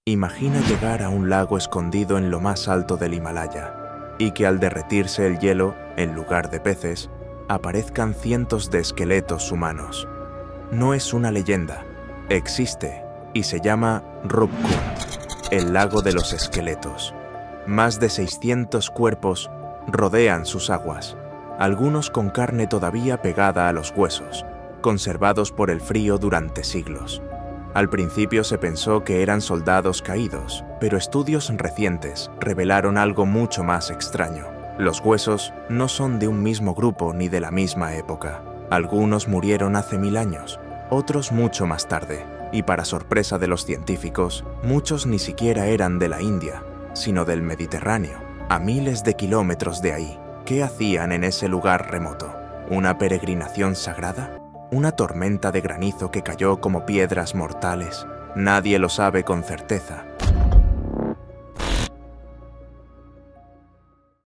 Imagina llegar a un lago escondido en lo más alto del Himalaya y que al derretirse el hielo, en lugar de peces, aparezcan cientos de esqueletos humanos. No es una leyenda, existe y se llama Rupkund, el lago de los esqueletos. Más de 600 cuerpos rodean sus aguas, algunos con carne todavía pegada a los huesos, conservados por el frío durante siglos. Al principio se pensó que eran soldados caídos, pero estudios recientes revelaron algo mucho más extraño. Los huesos no son de un mismo grupo ni de la misma época. Algunos murieron hace 1000 años, otros mucho más tarde, y para sorpresa de los científicos, muchos ni siquiera eran de la India, sino del Mediterráneo, a miles de kilómetros de ahí. ¿Qué hacían en ese lugar remoto? ¿Una peregrinación sagrada? ¿Una tormenta de granizo que cayó como piedras mortales? Nadie lo sabe con certeza,